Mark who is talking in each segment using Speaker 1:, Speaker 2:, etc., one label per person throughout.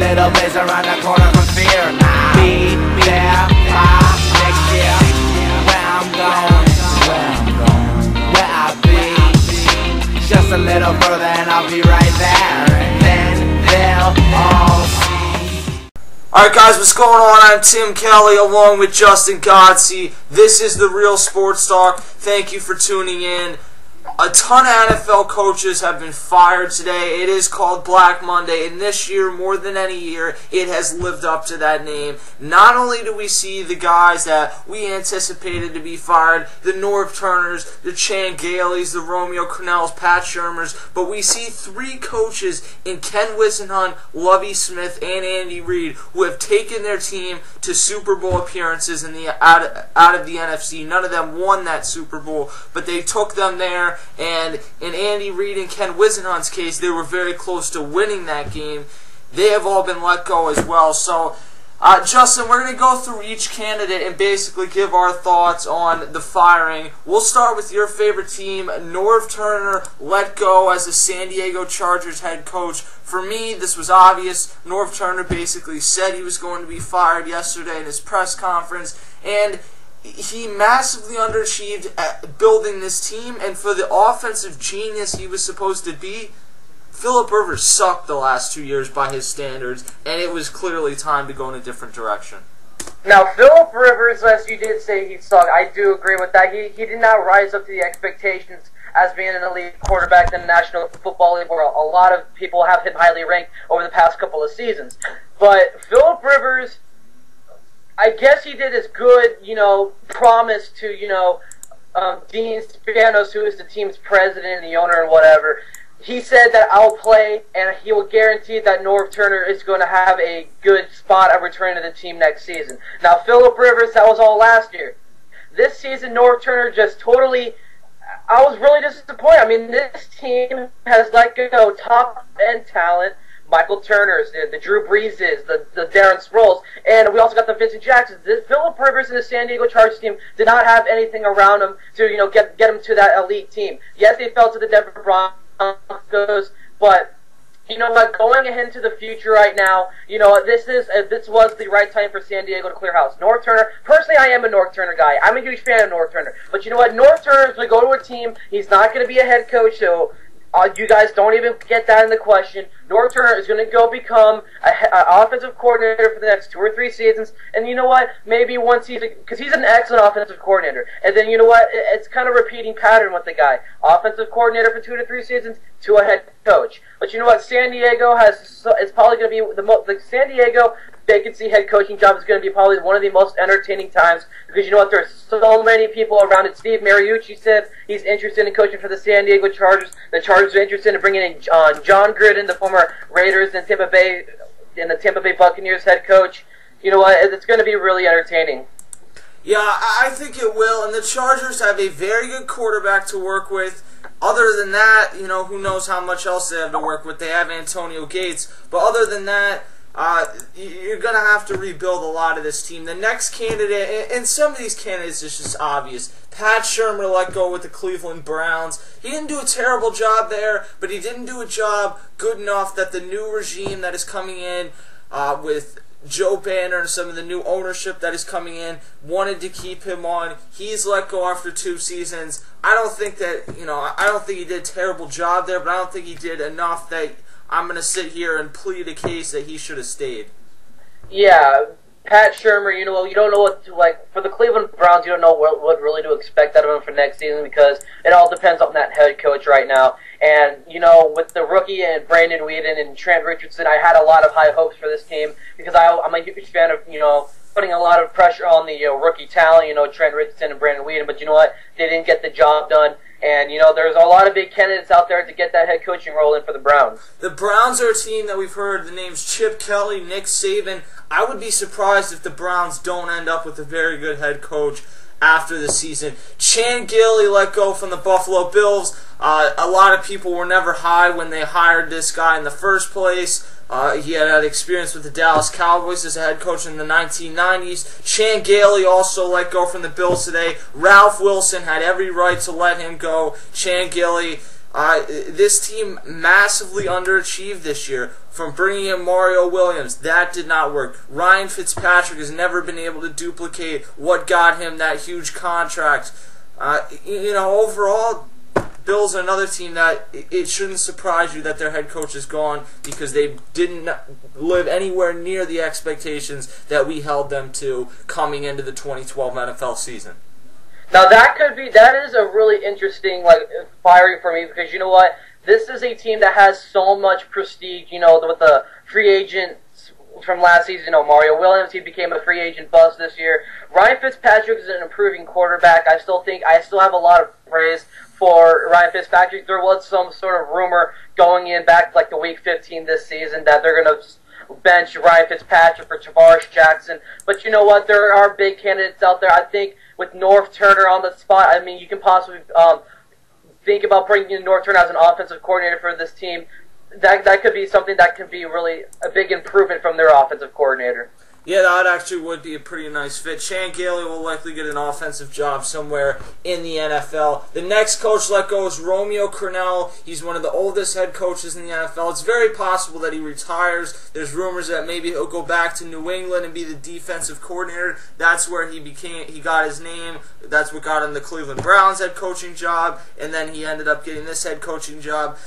Speaker 1: little place around the corner from fear. Be there by next year. Where I'm going, where I'll be. Just a little further and I'll be right there. And then they'll all see.
Speaker 2: Alright guys, what's going on? I'm Tim Kelly along with Justin Godsey. This is the Real Sports Talk. Thank you for tuning in. A ton of NFL coaches have been fired today. It is called Black Monday, and this year, more than any year, it has lived up to that name. Not only do we see the guys that we anticipated to be fired, the Norv Turners, the Chan Gaileys, the Romeo Crennels, Pat Shurmurs, but we see three coaches in Ken Wisenhunt, Lovie Smith, and Andy Reid who have taken their team to Super Bowl appearances in the out of the NFC. None of them won that Super Bowl, but they took them there. And in Andy Reid and Ken Wisenhunt's case, they were very close to winning that game. They have all been let go as well. So, Justin, we're going to go through each candidate and basically give our thoughts on the firing. We'll start with your favorite team. Norv Turner let go as the San Diego Chargers head coach. For me, this was obvious. Norv Turner basically said he was going to be fired yesterday in his press conference. And he massively underachieved at building this team, and for the offensive genius he was supposed to be, Philip Rivers sucked the last 2 years by his standards, and it was clearly time to go in a different direction.
Speaker 3: Now, Philip Rivers, as you did say he sucked, I do agree with that. He did not rise up to the expectations as being an elite quarterback in the National Football League, where a lot of people have him highly ranked over the past couple of seasons. But Philip Rivers, I guess he did his good, promise to, Dean Spanos, who is the team's president and the owner and whatever. He said that I'll play, and he will guarantee that Norv Turner is going to have a good spot at returning to the team next season. Now, Philip Rivers, that was all last year. This season, Norv Turner just totally, I was really disappointed. I mean, this team has let go top-end talent. Michael Turner's, the Drew Breeses, the Darren Sproles, and we also got the Vincent Jacksons. Philip Rivers and the San Diego Chargers team did not have anything around them to, get them to that elite team. Yes, they fell to the Denver Broncos, but you know what? Going ahead into the future right now, this was the right time for San Diego to clear house. Norv Turner, personally, I am a Norv Turner guy. I'm a huge fan of Norv Turner, but you know what? Norv Turner is going to go to a team. He's not going to be a head coach, so you guys don't even get that in the question. Norv Turner is going to go become an offensive coordinator for the next 2 or 3 seasons. And you know what? Maybe one season, because he's an excellent offensive coordinator. And then you know what? It's kind of a repeating pattern with the guy. Offensive coordinator for 2 to 3 seasons to a head coach. But you know what? San Diego it's probably going to be the San Diego vacancy head coaching job is going to be probably one of the most entertaining times, because you know what, there's so many people around it. Steve Mariucci said he's interested in coaching for the San Diego Chargers. The Chargers are interested in bringing in John Gruden, the former Raiders and the Tampa Bay Buccaneers head coach. You know what, it's going to be really entertaining.
Speaker 2: Yeah, I think it will, and the Chargers have a very good quarterback to work with. Other than that, who knows how much else they have to work with. They have Antonio Gates, but other than that, you're going to have to rebuild a lot of this team. The next candidate, and some of these candidates is just obvious. Pat Shurmur let go with the Cleveland Browns. He didn't do a terrible job there, but he didn't do a job good enough that the new regime that is coming in with Joe Banner and some of the new ownership that is coming in wanted to keep him on. He's let go after 2 seasons. I don't think that, I don't think he did a terrible job there, but I don't think he did enough that I'm going to sit here and plead a case that he should have stayed.
Speaker 3: Yeah, Pat Shurmur, you don't know what to, for the Cleveland Browns, you don't know what really to expect out of him for next season, because it all depends on that head coach right now. And, with the rookie and Brandon Weeden and Trent Richardson, I had a lot of high hopes for this team, because I'm a huge fan of, putting a lot of pressure on the rookie talent, Trent Richardson and Brandon Weeden, but you know what? They didn't get the job done. And, there's a lot of big candidates out there to get that head coaching role in for the Browns.
Speaker 2: The Browns are a team that we've heard the names Chip Kelly, Nick Saban. I would be surprised if the Browns don't end up with a very good head coach after the season. Chan Gailey let go from the Buffalo Bills. A lot of people were never high when they hired this guy in the first place. He had experience with the Dallas Cowboys as a head coach in the 1990s. Chan Gailey also let go from the Bills today. Ralph Wilson had every right to let him go. Chan Gailey This team massively underachieved this year. From bringing in Mario Williams, that did not work. Ryan Fitzpatrick has never been able to duplicate what got him that huge contract. Overall, Bills are another team that it shouldn't surprise you that their head coach is gone, because they didn't live anywhere near the expectations that we held them to coming into the 2012 NFL season.
Speaker 3: Now that is a really interesting firing for me, because you know what? This is a team that has so much prestige, with the free agents from last season. Mario Williams, he became a free agent bust this year. Ryan Fitzpatrick is an improving quarterback. I still have a lot of praise for Ryan Fitzpatrick. There was some sort of rumor going in back to the week 15 this season that they're going to bench Ryan Fitzpatrick for Tavares Jackson. But you know what? There are big candidates out there. I think with Norv Turner on the spot, you can possibly think about bringing in Norv Turner as an offensive coordinator for this team. That could be something that could be really a big improvement from their offensive coordinator.
Speaker 2: Yeah, that actually would be a pretty nice fit. Chan Gailey will likely get an offensive job somewhere in the NFL. The next coach let go is Romeo Crennel. He's one of the oldest head coaches in the NFL. It's very possible that he retires. There's rumors that maybe he'll go back to New England and be the defensive coordinator. That's where he got his name. That's what got him the Cleveland Browns head coaching job, and then he ended up getting this head coaching job.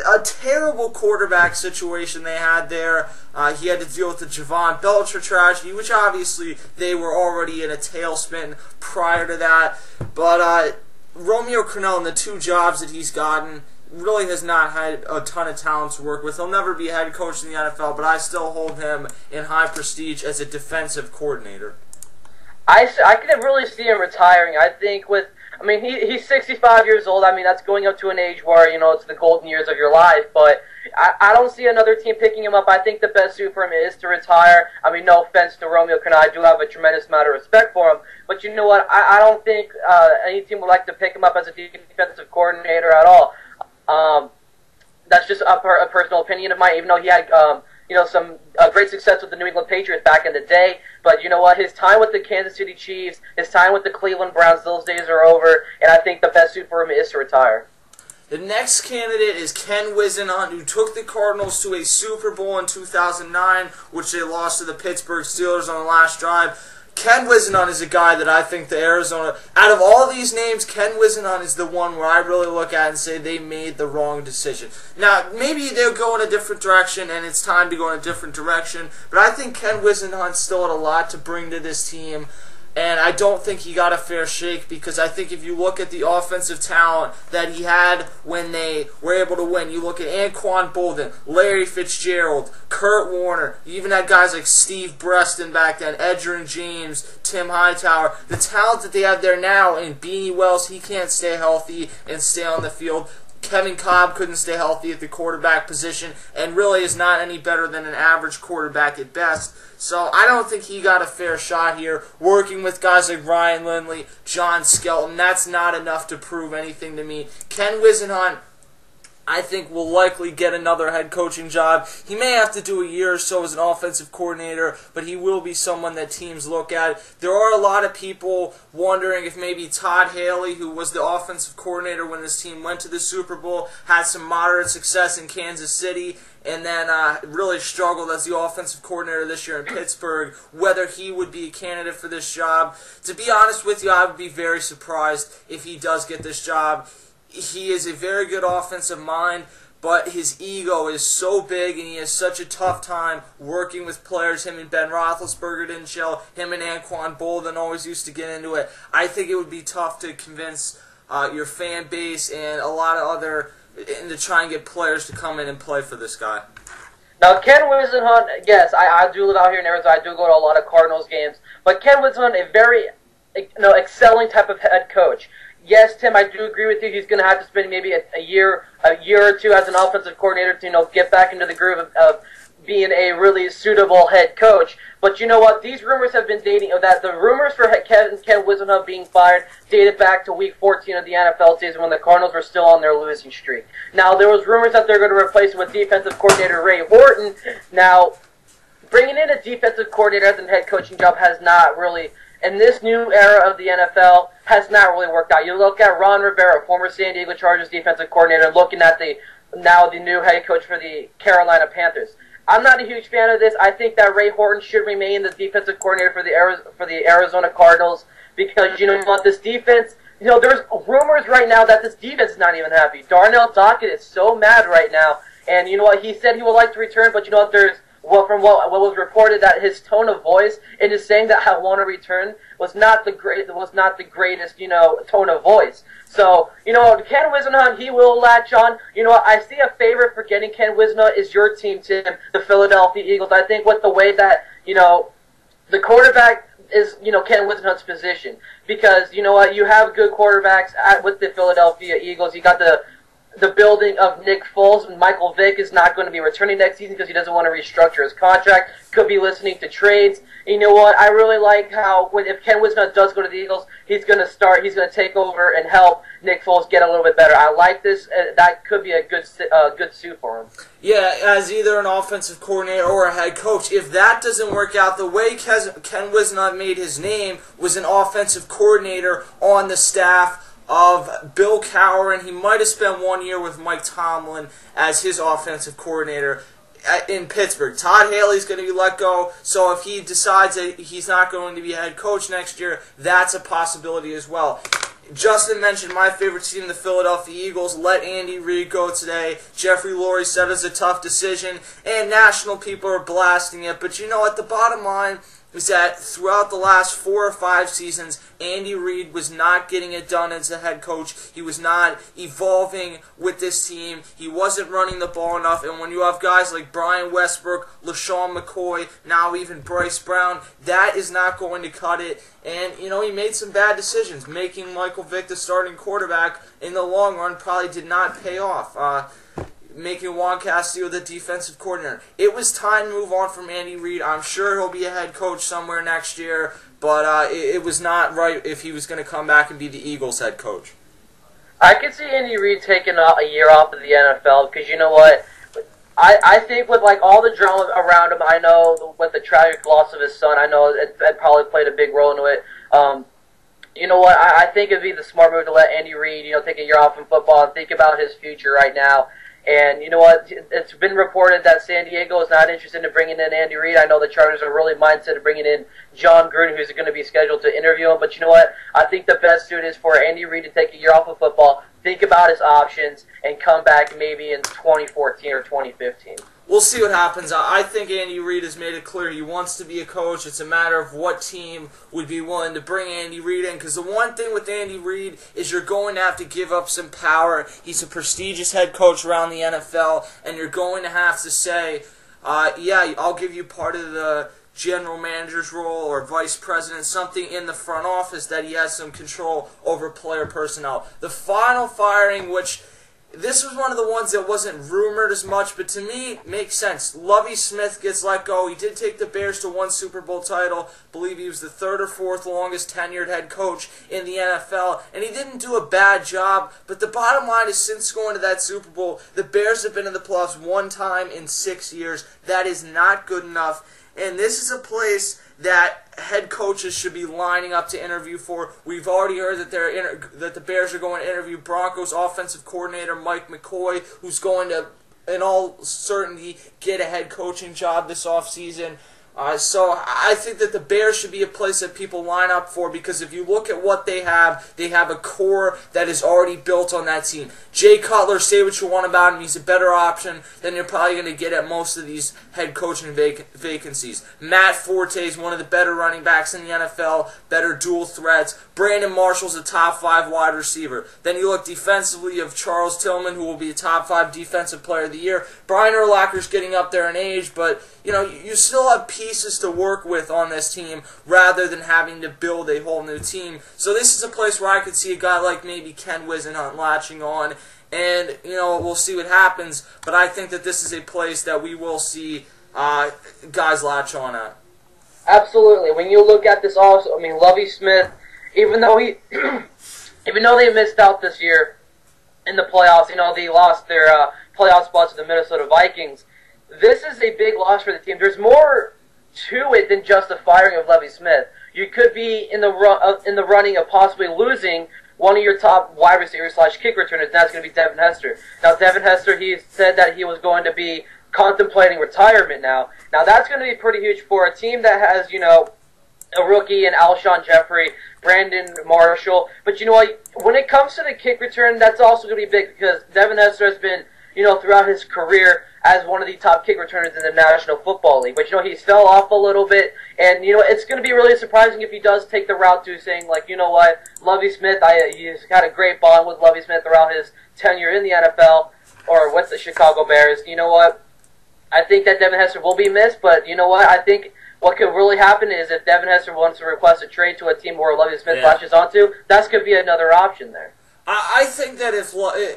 Speaker 2: A terrible quarterback situation they had there. He had to deal with the Javon Belcher tragedy, which obviously they were already in a tailspin prior to that. But Romeo Crennel, in the two jobs that he's gotten, really has not had a ton of talent to work with. He'll never be a head coach in the NFL, but I still hold him in high prestige as a defensive coordinator.
Speaker 3: I can really see him retiring. I think he's 65 years old. That's going up to an age where, it's the golden years of your life. But I don't see another team picking him up. I think the best suit for him is to retire. No offense to Romeo Crennel. I do have a tremendous amount of respect for him. But you know what? I don't think any team would like to pick him up as a defensive coordinator at all. That's just a personal opinion of mine, even though he had some great success with the New England Patriots back in the day. But you know what? His time with the Kansas City Chiefs, his time with the Cleveland Browns, those days are over, and I think the best suit for him is to retire.
Speaker 2: The next candidate is Ken Wisenhunt, who took the Cardinals to a Super Bowl in 2009, which they lost to the Pittsburgh Steelers on the last drive. Ken Wisenhunt is a guy that I think out of all these names, Ken Wisenhunt is the one where I really look at and say they made the wrong decision. Now, maybe they'll go in a different direction and it's time to go in a different direction, but I think Ken Wisenhunt still had a lot to bring to this team. And I don't think he got a fair shake, because I think if you look at the offensive talent that he had when they were able to win, you look at Anquan Boldin, Larry Fitzgerald, Kurt Warner, you even had guys like Steve Breston back then, Edgerrin James, Tim Hightower. The talent that they have there now, and Beanie Wells, he can't stay healthy and stay on the field. Kevin Cobb couldn't stay healthy at the quarterback position and really is not any better than an average quarterback at best. So I don't think he got a fair shot here. Working with guys like Ryan Lindley, John Skelton, that's not enough to prove anything to me. Ken Wisenhunt, I think, will likely get another head coaching job. He may have to do a year or so as an offensive coordinator, but he will be someone that teams look at. There are a lot of people wondering if maybe Todd Haley, who was the offensive coordinator when this team went to the Super Bowl, had some moderate success in Kansas City, and then really struggled as the offensive coordinator this year in Pittsburgh, whether he would be a candidate for this job. To be honest with you, I would be very surprised if he does get this job. He is a very good offensive mind, but his ego is so big and he has such a tough time working with players. Him and Ben Roethlisberger didn't gel. Him and Anquan Boldin always used to get into it. I think it would be tough to convince your fan base and a lot of other, and to try and get players to come in and play for this guy.
Speaker 3: Now, Ken Wisenhunt, yes, I do live out here in Arizona. I do go to a lot of Cardinals games. But Ken Wisenhunt, a very excelling type of head coach. Yes, Tim, I do agree with you. He's going to have to spend maybe a year or two as an offensive coordinator to get back into the groove of being a really suitable head coach. But you know what? These rumors have been dating. That the rumors for Ken Wisenhunt being fired dated back to Week 14 of the NFL season when the Cardinals were still on their losing streak. Now, there was rumors that they're going to replace him with defensive coordinator Ray Horton. Now, bringing in a defensive coordinator as a head coaching job has not really in this new era of the NFL has not really worked out. You look at Ron Rivera, former San Diego Chargers defensive coordinator, looking at the new head coach for the Carolina Panthers. I'm not a huge fan of this. I think that Ray Horton should remain the defensive coordinator for the Arizona Cardinals because, you know what, this defense, you know, there's rumors right now that this defense is not even happy. Darnell Dockett is so mad right now, and you know what, he said he would like to return, but you know what, from what was reported, that his tone of voice in his saying that I want to return was not the greatest, you know, tone of voice. So, you know, Ken Wisenhunt, he will latch on. You know, I see a favorite for getting Ken Wisenhunt is your team, Tim, the Philadelphia Eagles. I think with the way that, you know, the quarterback is, you know, Ken Wisenhunt's position. Because, you know what, you have good quarterbacks with the Philadelphia Eagles. You got the building of Nick Foles. Michael Vick is not going to be returning next season because he doesn't want to restructure his contract. Could be listening to trades. You know what? I really like how if Ken Wisenhunt does go to the Eagles, he's going to take over and help Nick Foles get a little bit better. I like this. That could be a good suit for him.
Speaker 2: Yeah, as either an offensive coordinator or a head coach. If that doesn't work out, the way Ken Wisenhunt made his name was an offensive coordinator on the staff of Bill Cowher, and he might have spent 1 year with Mike Tomlin as his offensive coordinator in Pittsburgh. Todd Haley's going to be let go, so if he decides that he's not going to be a head coach next year, that's a possibility as well. Justin mentioned my favorite team, the Philadelphia Eagles. Let Andy Reid go today. Jeffrey Lurie said it's a tough decision, and national people are blasting it. But you know what? The bottom line is that throughout the last 4 or 5 seasons, Andy Reid was not getting it done as a head coach. He was not evolving with this team. He wasn't running the ball enough. And when you have guys like Brian Westbrook, LaShawn McCoy, now even Bryce Brown, that is not going to cut it. And, you know, he made some bad decisions. Making Michael Vick the starting quarterback in the long run probably did not pay off. Making Juan Castillo the defensive coordinator. It was time to move on from Andy Reid. I'm sure he'll be a head coach somewhere next year, but it was not right if he was going to come back and be the Eagles head coach.
Speaker 3: I could see Andy Reid taking a year off of the NFL because, you know what, I think with like all the drama around him, I know with the tragic loss of his son, I know it probably played a big role into it. You know what, I think it'd be the smart move to let Andy Reid, you know, take a year off from football and think about his future right now. And you know what? It's been reported that San Diego is not interested in bringing in Andy Reid. I know the Chargers are really mindset of bringing in John Gruden, who's going to be scheduled to interview him. But you know what? I think the best suit is for Andy Reid to take a year off of football, think about his options, and come back maybe in 2014 or 2015.
Speaker 2: We'll see what happens. I think Andy Reid has made it clear he wants to be a coach. It's a matter of what team would be willing to bring Andy Reid in. Because the one thing with Andy Reid is you're going to have to give up some power. He's a prestigious head coach around the NFL, and you're going to have to say, yeah, I'll give you part of the general manager's role or vice president, something in the front office that he has some control over player personnel. The final firing, which this was one of the ones that wasn't rumored as much, but to me, makes sense. Lovie Smith gets let go. He did take the Bears to 1 Super Bowl title. I believe he was the 3rd or 4th longest tenured head coach in the NFL, and he didn't do a bad job, but the bottom line is since going to that Super Bowl, the Bears have been in the playoffs 1 time in 6 years. That is not good enough, and this is a place that head coaches should be lining up to interview for. We've already heard that the Bears are going to interview Broncos offensive coordinator Mike McCoy, who's going to, in all certainty, get a head coaching job this offseason. So I think that the Bears should be a place that people line up for, because if you look at what they have a core that is already built on that team. Jay Cutler, say what you want about him, he's a better option than you're probably going to get at most of these head coaching vacancies. Matt Forte is one of the better running backs in the NFL, better dual threats. Brandon Marshall's a top 5 wide receiver. Then you look defensively, you have Charles Tillman, who will be a top 5 defensive player of the year. Brian Urlacher's getting up there in age, but you know, you still have pieces to work with on this team rather than having to build a whole new team. So this is a place where I could see a guy like maybe Ken Wisenhunt latching on, and you know, we'll see what happens. But I think that this is a place that we will see guys latch on at.
Speaker 3: Absolutely. When you look at this, also, I mean, Lovie Smith, even though they missed out this year in the playoffs, you know, they lost their playoff spots to the Minnesota Vikings. This is a big loss for the team. There's more to it than just the firing of Lovie Smith. you could be in the running of possibly losing one of your top wide receivers / kick returners, and that's going to be Devin Hester. Now, Devin Hester, he said that he was going to be contemplating retirement now. Now, that's going to be pretty huge for a team that has, you know, a rookie in Alshon Jeffrey, Brandon Marshall. But you know what? When it comes to the kick return, that's also going to be big because Devin Hester has been, you know, throughout his career as one of the top kick returners in the National Football League. But, you know, he's fell off a little bit. And, you know, it's going to be really surprising if he does take the route to saying, like, you know what, Lovie Smith, he's had a great bond with Lovie Smith throughout his tenure in the NFL or with the Chicago Bears. You know what? I think that Devin Hester will be missed, but you know what? I think what could really happen is if Devin Hester wants to request a trade to a team where Lovie Smith latches onto, that could be another option there.
Speaker 2: I think that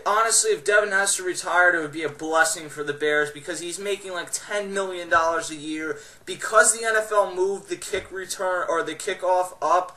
Speaker 2: honestly, if Devin Hester retired, it would be a blessing for the Bears because he's making like $10 million a year. Because the NFL moved the kick return or the kickoff up,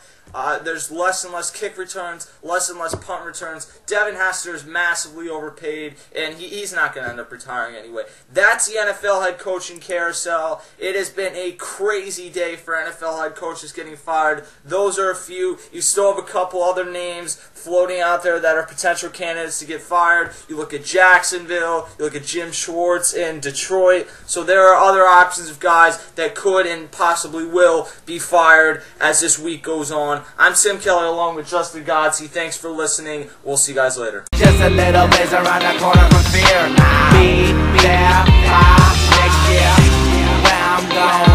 Speaker 2: there's less and less kick returns, less and less punt returns. Devin Hester is massively overpaid, and he's not going to end up retiring anyway. That's the NFL head coaching carousel. It has been a crazy day for NFL head coaches getting fired. Those are a few. You still have a couple other names floating out there that are potential candidates to get fired. You look at Jacksonville, you look at Jim Schwartz in Detroit. So there are other options of guys that could and possibly will be fired as this week goes on. I'm Chan Gailey along with Justin Godsey. Thanks for listening. We'll see you guys later.
Speaker 1: Just a little ways around the corner from fear. Be there by next year. Where I'm going.